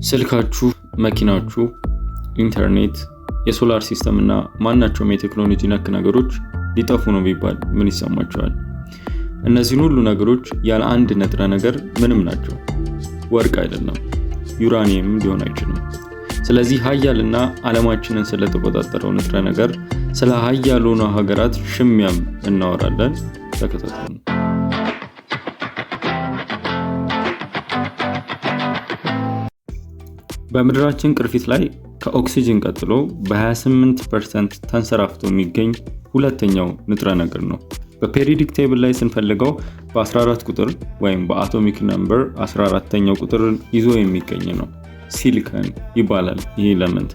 ስልካችሁ፣ መኪናችሁ፣ ኢንተርኔት፣ የሶላር ሲስተም እና ማናቸውም የቴክኖሎጂ ነክ ነገሮች ሊጠፉ ነው ቢባል ምን ይሰማችኋል? እነዚህን ሁሉ ነገሮች ያለ አንድ ንጥረ ነገር ምንም ናቸው። ወርቅ አይደለም፣ ዩራኒየም ሊሆን አይችልም። ስለዚህ ሀያልና ዓለማችንን ስለተቆጣጠረው ንጥረ ነገር ስለ ሀያላኑ ሀገራት ሽሚያም እናወራለን። ተከታተሉ። በምድራችን ቅርፊት ላይ ከኦክሲጅን ቀጥሎ በ28% ተንሰራፍቶ የሚገኝ ሁለተኛው ንጥረ ነገር ነው። በፔሪዮዲክ ቴብል ላይ ስንፈልገው በ14 ቁጥር ወይም በአቶሚክ ነምበር 14ኛው ቁጥር ይዞ የሚገኝ ነው። ሲሊከን ይባላል። ይህ ኤሌመንት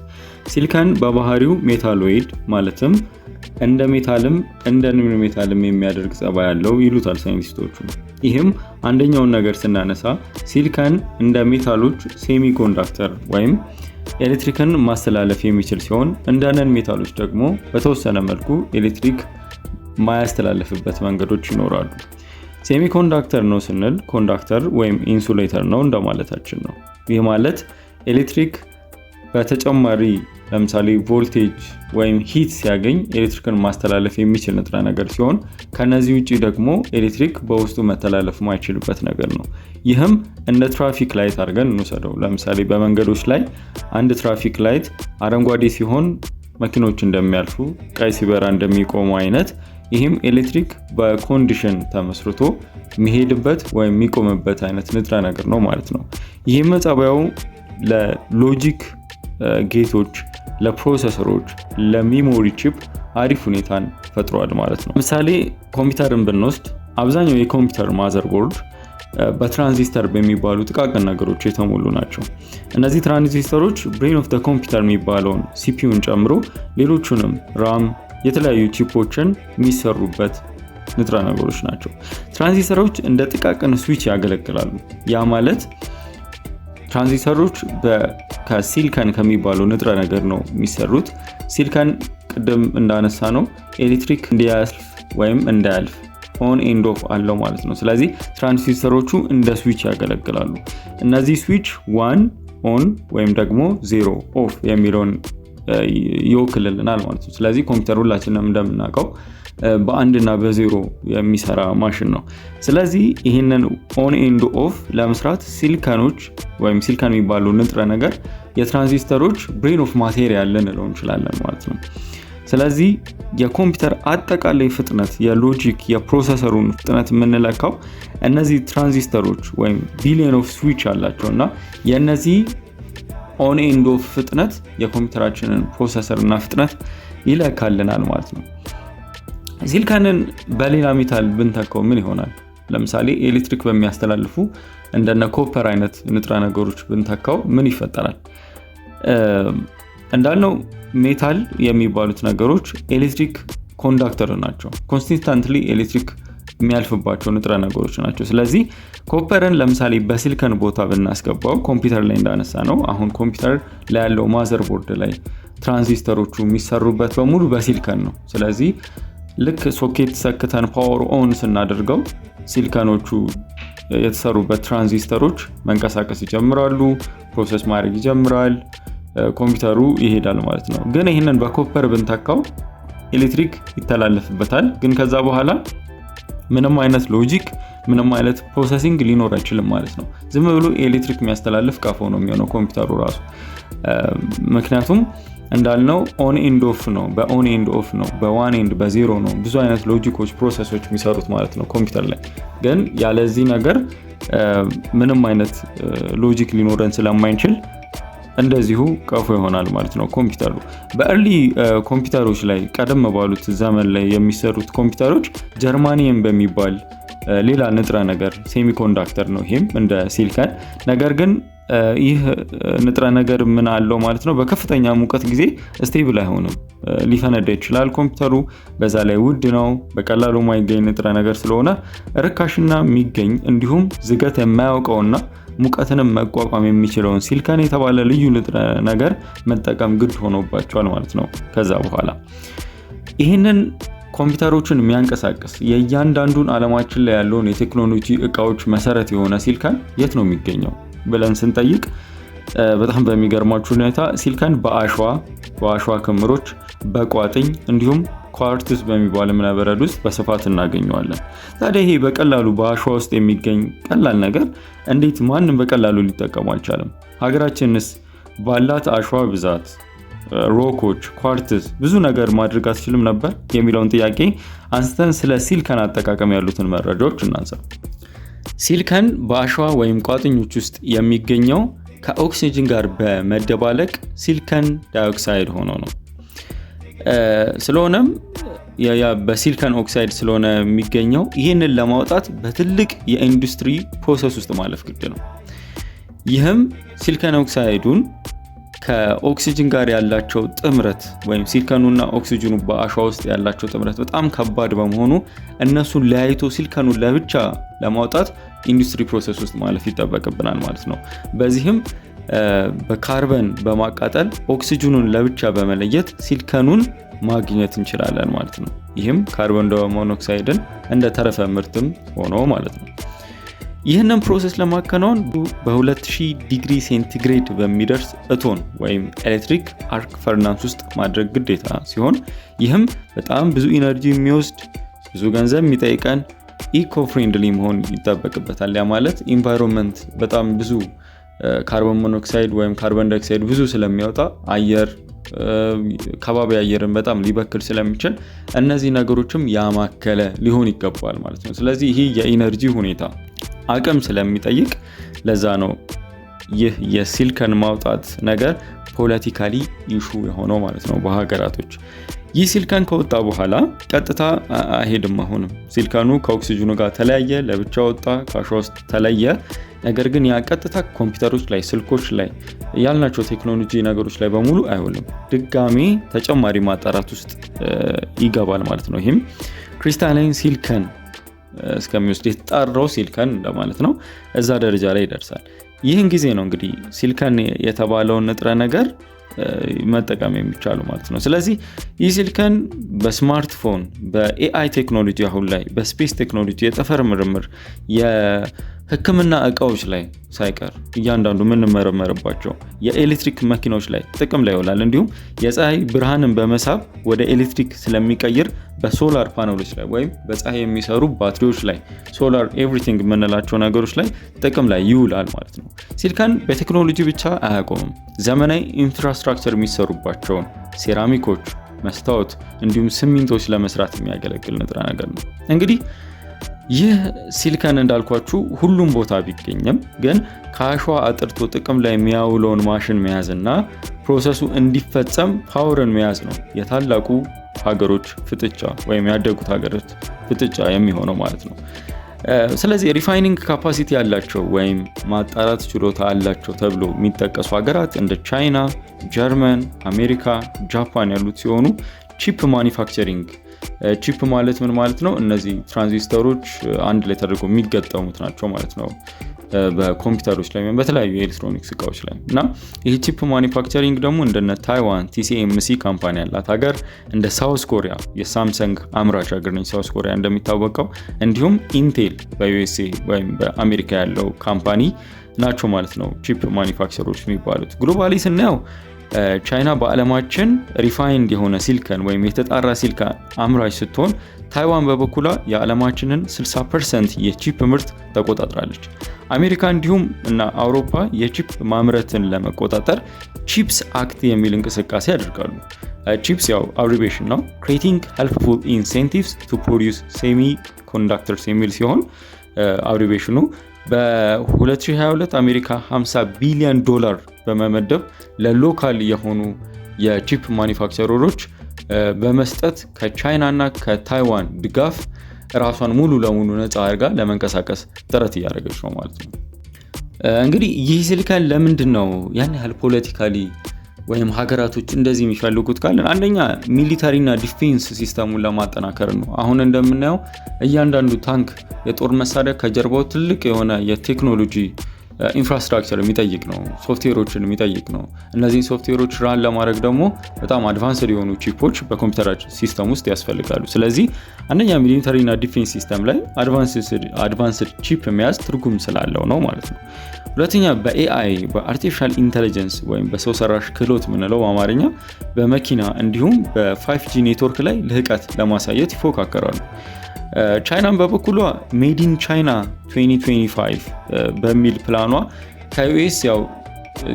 ሲሊከን በባህሪው ሜታሎይድ ማለትም እንደ ሜታልም እንደ ነን ሜታልም የሚያደርግ ጸባይ ያለው ይሉታል ሳይንቲስቶቹ። ይህም አንደኛውን ነገር ስናነሳ ሲሊከን እንደ ሜታሎች ሴሚኮንዳክተር ወይም ኤሌክትሪክን ማስተላለፍ የሚችል ሲሆን እንደ ነን ሜታሎች ደግሞ በተወሰነ መልኩ ኤሌክትሪክ ማያስተላልፍበት መንገዶች ይኖራሉ። ሴሚኮንዳክተር ነው ስንል ኮንዳክተር ወይም ኢንሱሌተር ነው እንደማለታችን ነው። ይህ ማለት ኤሌክትሪክ በተጨማሪ ለምሳሌ ቮልቴጅ ወይም ሂት ሲያገኝ ኤሌክትሪክን ማስተላለፍ የሚችል ንጥረ ነገር ሲሆን ከነዚህ ውጪ ደግሞ ኤሌክትሪክ በውስጡ መተላለፍ ማይችልበት ነገር ነው። ይህም እንደ ትራፊክ ላይት አድርገን እንውሰደው። ለምሳሌ በመንገዶች ላይ አንድ ትራፊክ ላይት አረንጓዴ ሲሆን መኪኖች እንደሚያልፉ፣ ቀይ ሲበራ እንደሚቆሙ አይነት ይህም ኤሌክትሪክ በኮንዲሽን ተመስርቶ የሚሄድበት ወይም የሚቆምበት አይነት ንጥረ ነገር ነው ማለት ነው። ይህም ጸባዩ ለሎጂክ ጌቶች፣ ለፕሮሰሰሮች፣ ለሚሞሪ ቺፕ አሪፍ ሁኔታን ፈጥሯል ማለት ነው። ለምሳሌ ኮምፒውተርን ብንወስድ አብዛኛው የኮምፒውተር ማዘርቦርድ በትራንዚስተር በሚባሉ ጥቃቅን ነገሮች የተሞሉ ናቸው። እነዚህ ትራንዚስተሮች ብሬን ኦፍ ዘ ኮምፒውተር የሚባለውን ሲፒዩን ጨምሮ ሌሎቹንም ራም፣ የተለያዩ ቺፖችን የሚሰሩበት ንጥረ ነገሮች ናቸው። ትራንዚስተሮች እንደ ጥቃቅን ስዊች ያገለግላሉ። ያ ማለት ትራንዚስተሮች ከሲሊከን ከሚባለው ንጥረ ነገር ነው የሚሰሩት። ሲሊከን ቅድም እንዳነሳ ነው ኤሌክትሪክ እንዲያልፍ ወይም እንዳያልፍ ኦን ኤንድ ኦፍ አለው ማለት ነው። ስለዚህ ትራንዚስተሮቹ እንደ ስዊች ያገለግላሉ። እነዚህ ስዊች 1 ኦን ወይም ደግሞ 0 ኦፍ የሚለውን ይወክልልናል ማለት ነው። ስለዚህ ኮምፒውተር ሁላችንም እንደምናውቀው በአንድ እና በዜሮ የሚሰራ ማሽን ነው። ስለዚህ ይህንን ኦን ኤንድ ኦፍ ለመስራት ሲሊከኖች ወይም ሲሊከን የሚባለው ንጥረ ነገር የትራንዚስተሮች ብሬን ኦፍ ማቴሪያል ልንለው እንችላለን ማለት ነው። ስለዚህ የኮምፒውተር አጠቃላይ ፍጥነት፣ የሎጂክ የፕሮሰሰሩን ፍጥነት የምንለካው እነዚህ ትራንዚስተሮች ወይም ቢሊየን ኦፍ ስዊች አላቸው እና የነዚህ ኦን ኤንድ ኦፍ ፍጥነት የኮምፒውተራችንን ፕሮሰሰር እና ፍጥነት ይለካልናል ማለት ነው። ሲሊከንን በሌላ ሜታል ብንተካው ምን ይሆናል? ለምሳሌ ኤሌክትሪክ በሚያስተላልፉ እንደነ ኮፐር አይነት ንጥረ ነገሮች ብንተካው ምን ይፈጠራል? እንዳልነው ሜታል የሚባሉት ነገሮች ኤሌክትሪክ ኮንዳክተር ናቸው። ኮንሲስተንትሊ ኤሌክትሪክ የሚያልፍባቸው ንጥረ ነገሮች ናቸው። ስለዚህ ኮፐርን ለምሳሌ በሲሊከን ቦታ ብናስገባው ኮምፒውተር ላይ እንዳነሳ ነው። አሁን ኮምፒውተር ላይ ያለው ማዘርቦርድ ላይ ትራንዚስተሮቹ የሚሰሩበት በሙሉ በሲሊከን ነው። ስለዚህ ልክ ሶኬት ሰክተን ፓወር ኦን ስናደርገው ሲሊከኖቹ የተሰሩበት ትራንዚስተሮች መንቀሳቀስ ይጀምራሉ፣ ፕሮሰስ ማድረግ ይጀምራል፣ ኮምፒውተሩ ይሄዳል ማለት ነው። ግን ይህንን በኮፐር ብንተካው ኤሌክትሪክ ይተላለፍበታል፣ ግን ከዛ በኋላ ምንም አይነት ሎጂክ ምንም አይነት ፕሮሰሲንግ ሊኖር አይችልም ማለት ነው። ዝም ብሎ ኤሌክትሪክ የሚያስተላልፍ ቀፎ ነው የሚሆነው ኮምፒውተሩ ራሱ። ምክንያቱም እንዳልነው ኦን ኤንድ ኦፍ ነው፣ በኦን ኤንድ ኦፍ ነው፣ በዋን ኤንድ በዜሮ ነው ብዙ አይነት ሎጂኮች ፕሮሰሶች የሚሰሩት ማለት ነው ኮምፒውተር ላይ። ግን ያለዚህ ነገር ምንም አይነት ሎጂክ ሊኖረን ስለማይችል እንደዚሁ ቀፎ ይሆናል ማለት ነው ኮምፒውተሩ። በእርሊ ኮምፒውተሮች ላይ ቀደም ባሉት ዘመን ላይ የሚሰሩት ኮምፒውተሮች ጀርማኒየም በሚባል ሌላ ንጥረ ነገር ሴሚኮንዳክተር ነው፣ ይሄም እንደ ሲሊከን። ነገር ግን ይህ ንጥረ ነገር ምን አለው ማለት ነው? በከፍተኛ ሙቀት ጊዜ ስቴብል አይሆንም፣ ሊፈነዳ ይችላል ኮምፒውተሩ። በዛ ላይ ውድ ነው፣ በቀላሉ ማይገኝ ንጥረ ነገር ስለሆነ ርካሽና የሚገኝ እንዲሁም ዝገት የማያውቀውና ሙቀትንም መቋቋም የሚችለውን ሲሊከን የተባለ ልዩ ንጥረ ነገር መጠቀም ግድ ሆኖባቸዋል ማለት ነው። ከዛ በኋላ ይህንን ኮምፒውተሮችን የሚያንቀሳቅስ የእያንዳንዱን ዓለማችን ላይ ያለውን የቴክኖሎጂ እቃዎች መሰረት የሆነ ሲሊከን የት ነው የሚገኘው ብለን ስንጠይቅ በጣም በሚገርማችሁ ሁኔታ ሲሊከን በአሸዋ ክምሮች፣ በቋጥኝ እንዲሁም ኳርትዝ በሚባል እብነበረድ ውስጥ በስፋት እናገኘዋለን። ታዲያ ይሄ በቀላሉ በአሸዋ ውስጥ የሚገኝ ቀላል ነገር እንዴት ማንም በቀላሉ ሊጠቀሙ አልቻለም? ሀገራችንስ ባላት አሸዋ ብዛት፣ ሮኮች፣ ኳርትዝ ብዙ ነገር ማድረግ አትችልም ነበር የሚለውን ጥያቄ አንስተን ስለ ሲሊከን አጠቃቀም ያሉትን መረጃዎች እናንሳ። ሲሊከን በአሸዋ ወይም ቋጥኞች ውስጥ የሚገኘው ከኦክሲጅን ጋር በመደባለቅ ሲሊከን ዳይኦክሳይድ ሆኖ ነው። ስለሆነም በሲሊከን ኦክሳይድ ስለሆነ የሚገኘው ይህንን ለማውጣት በትልቅ የኢንዱስትሪ ፕሮሰስ ውስጥ ማለፍ ግድ ነው። ይህም ሲሊከን ኦክሳይዱን ከኦክሲጅን ጋር ያላቸው ጥምረት ወይም ሲሊከኑና ኦክሲጅኑ በአሸዋ ውስጥ ያላቸው ጥምረት በጣም ከባድ በመሆኑ እነሱን ለያይቶ ሲሊከኑን ለብቻ ለማውጣት ኢንዱስትሪ ፕሮሰስ ውስጥ ማለፍ ይጠበቅብናል ማለት ነው። በዚህም በካርበን በማቃጠል ኦክሲጅኑን ለብቻ በመለየት ሲሊከኑን ማግኘት እንችላለን ማለት ነው። ይህም ካርቦን ሞኖክሳይድን እንደ ተረፈ ምርትም ሆኖ ማለት ነው። ይህንን ፕሮሰስ ለማከናወን በ2000 ዲግሪ ሴንቲግሬድ በሚደርስ እቶን ወይም ኤሌክትሪክ አርክ ፈርናንስ ውስጥ ማድረግ ግዴታ ሲሆን ይህም በጣም ብዙ ኢነርጂ የሚወስድ ብዙ ገንዘብ የሚጠይቀን ኢኮ ፍሬንድሊ መሆን ይጠበቅበታል። ያ ማለት ኢንቫይሮንመንት በጣም ብዙ ካርቦን ሞኖክሳይድ ወይም ካርቦን ዳይኦክሳይድ ብዙ ስለሚያወጣ ከባቢ አየርን በጣም ሊበክል ስለሚችል እነዚህ ነገሮችም ያማከለ ሊሆን ይገባል ማለት ነው። ስለዚህ ይህ የኢነርጂ ሁኔታ አቅም ስለሚጠይቅ ለዛ ነው ይህ የሲሊከን ማውጣት ነገር ፖለቲካሊ ኢሹ የሆነው ማለት ነው በሀገራቶች። ይህ ሲሊከን ከወጣ በኋላ ቀጥታ አይሄድም። አሁንም ሲሊከኑ ከኦክሲጅኑ ጋር ተለያየ፣ ለብቻ ወጣ፣ ከአሸዋ ውስጥ ተለየ። ነገር ግን ያ ቀጥታ ኮምፒውተሮች ላይ፣ ስልኮች ላይ ያልናቸው ቴክኖሎጂ ነገሮች ላይ በሙሉ አይውልም። ድጋሚ ተጨማሪ ማጣራት ውስጥ ይገባል ማለት ነው። ይህም ክሪስታላይን ሲሊከን እስከሚወስድ የተጣራው ሲሊከን እንደማለት ነው። እዛ ደረጃ ላይ ይደርሳል። ይህን ጊዜ ነው እንግዲህ ሲሊከን የተባለውን ንጥረ ነገር መጠቀም የሚቻሉ ማለት ነው። ስለዚህ ይህ ሲሊከን በስማርትፎን፣ በኤአይ ቴክኖሎጂ፣ አሁን ላይ በስፔስ ቴክኖሎጂ፣ የጠፈር ምርምር፣ የሕክምና እቃዎች ላይ ሳይቀር እያንዳንዱ የምንመረመርባቸው የኤሌክትሪክ መኪናዎች ላይ ጥቅም ላይ ይውላል። እንዲሁም የፀሐይ ብርሃንን በመሳብ ወደ ኤሌክትሪክ ስለሚቀይር በሶላር ፓነሎች ላይ ወይም በፀሐይ የሚሰሩ ባትሪዎች ላይ ሶላር ኤቭሪቲንግ የምንላቸው ነገሮች ላይ ጥቅም ላይ ይውላል ማለት ነው። ሲሊከን በቴክኖሎጂ ብቻ አያቆምም። ዘመናዊ ኢንፍራስትራክቸር የሚሰሩባቸውን ሴራሚኮች፣ መስታወት እንዲሁም ሲሚንቶች ለመስራት የሚያገለግል ንጥረ ነገር ነው። እንግዲህ ይህ ሲሊከን እንዳልኳችሁ ሁሉም ቦታ ቢገኝም ግን ከአሸዋ አጥርቶ ጥቅም ላይ የሚያውለውን ማሽን መያዝና ፕሮሰሱ እንዲፈጸም ፓወርን መያዝ ነው የታላቁ ሀገሮች ፍጥጫ ወይም ያደጉት ሀገሮች ፍጥጫ የሚሆነው ማለት ነው። ስለዚህ ሪፋይኒንግ ካፓሲቲ ያላቸው ወይም ማጣራት ችሎታ አላቸው ተብሎ የሚጠቀሱ ሀገራት እንደ ቻይና፣ ጀርመን፣ አሜሪካ፣ ጃፓን ያሉት ሲሆኑ ቺፕ ማኒፋክቸሪንግ ቺፕ ማለት ምን ማለት ነው? እነዚህ ትራንዚስተሮች አንድ ላይ ተደርገው የሚገጠሙት ናቸው ማለት ነው በኮምፒውተሮች ላይ በተለያዩ የኤሌክትሮኒክስ እቃዎች ላይ እና ይህ ቺፕ ማኒፋክቸሪንግ ደግሞ እንደነ ታይዋን TSMC ካምፓኒ ያላት ሀገር፣ እንደ ሳውዝ ኮሪያ የሳምሰንግ አምራች ሀገር ነች ሳውዝ ኮሪያ እንደሚታወቀው፣ እንዲሁም ኢንቴል በዩኤስኤ ወይም በአሜሪካ ያለው ካምፓኒ ናቸው ማለት ነው ቺፕ ማኒፋክቸሮች የሚባሉት። ግሎባሊ ስናየው ቻይና በዓለማችን ሪፋይንድ የሆነ ሲሊከን ወይም የተጣራ ሲሊከን አምራች ስትሆን ታይዋን በበኩሏ የዓለማችንን 60% የቺፕ ምርት ተቆጣጥራለች። አሜሪካ እንዲሁም እና አውሮፓ የቺፕ ማምረትን ለመቆጣጠር ቺፕስ አክት የሚል እንቅስቃሴ ያደርጋሉ። ቺፕስ ያው አብሪቬሽን ነው፣ creating helpful incentives to produce semiconductors የሚል ሲሆን አብሪቬሽኑ በ2022 አሜሪካ $50 ቢሊዮን በመመደብ ለሎካል የሆኑ የቺፕ ማኒፋክቸረሮች በመስጠት ከቻይና እና ከታይዋን ድጋፍ ራሷን ሙሉ ለሙሉ ነፃ አድርጋ ለመንቀሳቀስ ጥረት እያደረገች ነው ማለት ነው። እንግዲህ ይህ ሲሊከን ለምንድን ነው ያን ያህል ፖለቲካሊ ወይም ሀገራቶች እንደዚህ የሚፈልጉት ካለን አንደኛ ሚሊታሪና ዲፌንስ ሲስተሙን ለማጠናከር ነው። አሁን እንደምናየው እያንዳንዱ ታንክ የጦር መሳሪያ ከጀርባው ትልቅ የሆነ የቴክኖሎጂ ኢንፍራስትራክቸር የሚጠይቅ ነው፣ ሶፍትዌሮችን የሚጠይቅ ነው። እነዚህ ሶፍትዌሮች ራን ለማድረግ ደግሞ በጣም አድቫንስድ የሆኑ ቺፖች በኮምፒውተር ሲስተም ውስጥ ያስፈልጋሉ። ስለዚህ አንደኛ ሚሊታሪና ዲፌንስ ሲስተም ላይ አድቫንስድ ቺፕ መያዝ ትርጉም ስላለው ነው ማለት ነው። ሁለተኛ በኤአይ በአርቲፊሻል ኢንተለጀንስ ወይም በሰው ሰራሽ ክህሎት ምንለው በአማርኛ በመኪና እንዲሁም በ5G ኔትወርክ ላይ ልህቀት ለማሳየት ይፎካከራሉ። ቻይናን በበኩሏ ሜድ ኢን ቻይና 2025 በሚል ፕላኗ ከዩኤስ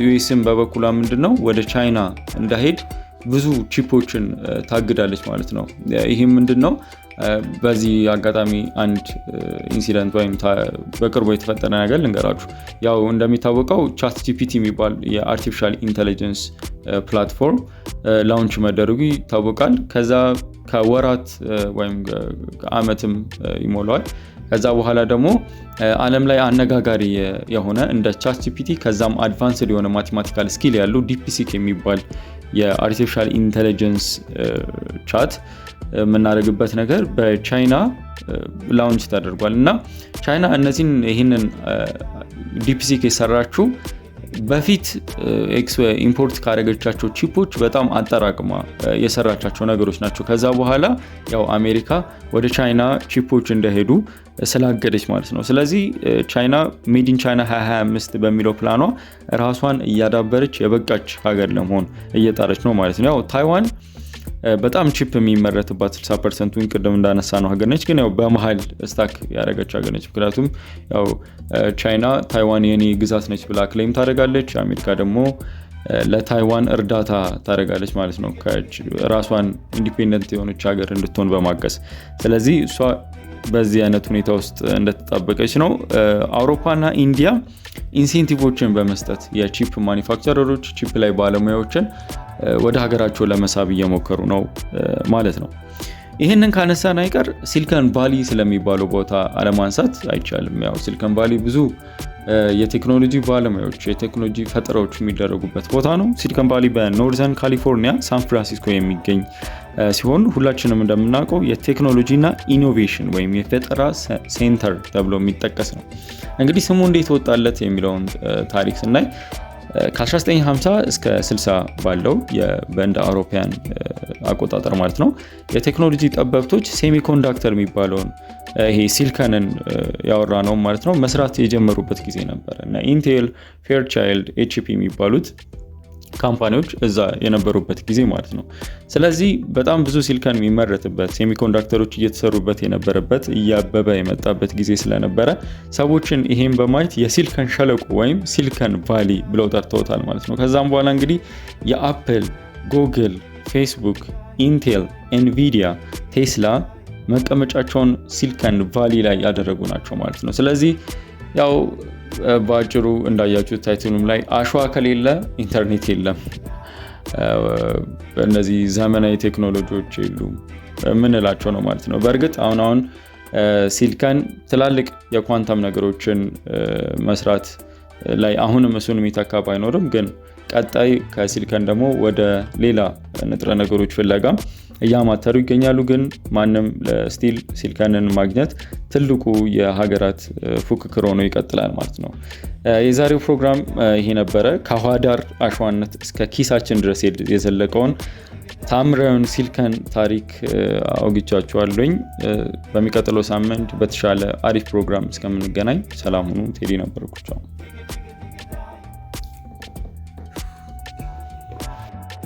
ዩኤስን በበኩሏ ምንድነው ወደ ቻይና እንዳሄድ ብዙ ቺፖችን ታግዳለች ማለት ነው። ይህም ምንድነው በዚህ አጋጣሚ አንድ ኢንሲደንት ወይም በቅርቡ የተፈጠረ ነገር ልንገራችሁ። እንደሚታወቀው ቻት ጂፒቲ የሚባል የአርቲፊሻል ኢንተለጀንስ ፕላትፎርም ላውንች መደረጉ ይታወቃል። ከዛ ከወራት ወይም ከዓመትም ይሞላዋል። ከዛ በኋላ ደግሞ ዓለም ላይ አነጋጋሪ የሆነ እንደ ቻት ጂፒቲ ከዛም አድቫንስድ የሆነ ማቴማቲካል ስኪል ያለው ዲፕሲክ የሚባል የአርቲፊሻል ኢንተለጀንስ ቻት የምናደርግበት ነገር በቻይና ላውንች ተደርጓል እና ቻይና ይህንን ዲፕሲክ የሰራችው በፊት ኢምፖርት ካደረገቻቸው ቺፖች በጣም አጠራቅማ የሰራቻቸው ነገሮች ናቸው። ከዛ በኋላ አሜሪካ ወደ ቻይና ቺፖች እንደሄዱ ስላገደች ማለት ነው። ስለዚህ ቻይና ሜድ ኢን ቻይና 2025 በሚለው ፕላኗ ራሷን እያዳበረች የበቃች ሀገር ለመሆን እየጣረች ነው ማለት ነው። ታይዋን በጣም ቺፕ የሚመረትባት 60%ን ቅድም እንዳነሳ ነው ሀገር ነች፣ ግን በመሀል ስታክ ያደረገች ሀገር ነች። ምክንያቱም ቻይና ታይዋን የኔ ግዛት ነች ብላ ክሌም ታደርጋለች፣ አሜሪካ ደግሞ ለታይዋን እርዳታ ታደርጋለች ማለት ነው፣ ራሷን ኢንዲፔንደንት የሆነች ሀገር እንድትሆን በማገዝ። ስለዚህ እሷ በዚህ አይነት ሁኔታ ውስጥ እንደተጣበቀች ነው። አውሮፓና ኢንዲያ ኢንሴንቲቮችን በመስጠት የቺፕ ማኒፋክቸረሮች ቺፕ ላይ ባለሙያዎችን ወደ ሀገራቸው ለመሳብ እየሞከሩ ነው ማለት ነው። ይህንን ካነሳን አይቀር ሲሊከን ቫሊ ስለሚባለው ቦታ አለማንሳት አይቻልም። ሲሊከን ቫሊ ብዙ የቴክኖሎጂ ባለሙያዎች የቴክኖሎጂ ፈጠራዎች የሚደረጉበት ቦታ ነው። ሲሊከን ቫሊ በኖርዘርን ካሊፎርኒያ ሳን ፍራንሲስኮ የሚገኝ ሲሆን ሁላችንም እንደምናውቀው የቴክኖሎጂ እና ኢኖቬሽን ወይም የፈጠራ ሴንተር ተብሎ የሚጠቀስ ነው። እንግዲህ ስሙ እንዴት ወጣለት የሚለውን ታሪክ ስናይ ከ1950 እስከ 60 ባለው በእንደ አውሮፓውያን አቆጣጠር ማለት ነው የቴክኖሎጂ ጠበብቶች ሴሚኮንዳክተር የሚባለውን ይሄ ሲሊከንን ያወራ ነው ማለት ነው መስራት የጀመሩበት ጊዜ ነበር እና ኢንቴል፣ ፌርቻይልድ፣ ኤችፒ የሚባሉት ካምፓኒዎች እዛ የነበሩበት ጊዜ ማለት ነው። ስለዚህ በጣም ብዙ ሲሊከን የሚመረትበት ሴሚኮንዳክተሮች እየተሰሩበት የነበረበት እያበበ የመጣበት ጊዜ ስለነበረ ሰዎችን ይሄን በማየት የሲሊከን ሸለቆ ወይም ሲሊከን ቫሊ ብለው ጠርተውታል ማለት ነው። ከዛም በኋላ እንግዲህ የአፕል፣ ጉግል፣ ፌስቡክ፣ ኢንቴል፣ ኤንቪዲያ፣ ቴስላ መቀመጫቸውን ሲሊከን ቫሊ ላይ ያደረጉ ናቸው ማለት ነው። ስለዚህ በአጭሩ እንዳያችሁት ታይትሉም ላይ አሸዋ ከሌለ ኢንተርኔት የለም፣ እነዚህ ዘመናዊ ቴክኖሎጂዎች የሉም ምንላቸው ነው ማለት ነው። በእርግጥ አሁን ሲሊከን ትላልቅ የኳንተም ነገሮችን መስራት ላይ አሁንም እሱን የሚተካ ባይኖርም ግን ቀጣይ ከሲሊከን ደግሞ ወደ ሌላ ንጥረ ነገሮች ፍለጋ እያማተሩ ይገኛሉ። ግን ማንም ለስቲል ሲሊከንን ማግኘት ትልቁ የሀገራት ፉክክር ሆኖ ይቀጥላል ማለት ነው። የዛሬው ፕሮግራም ይሄ ነበረ። ከውሃ ዳር አሸዋነት እስከ ኪሳችን ድረስ የዘለቀውን ታምራዊውን ሲሊከን ታሪክ አውግቻችኋለሁኝ። በሚቀጥለው ሳምንት በተሻለ አሪፍ ፕሮግራም እስከምንገናኝ ሰላም ሁኑ። ቴዲ ነበርኩ።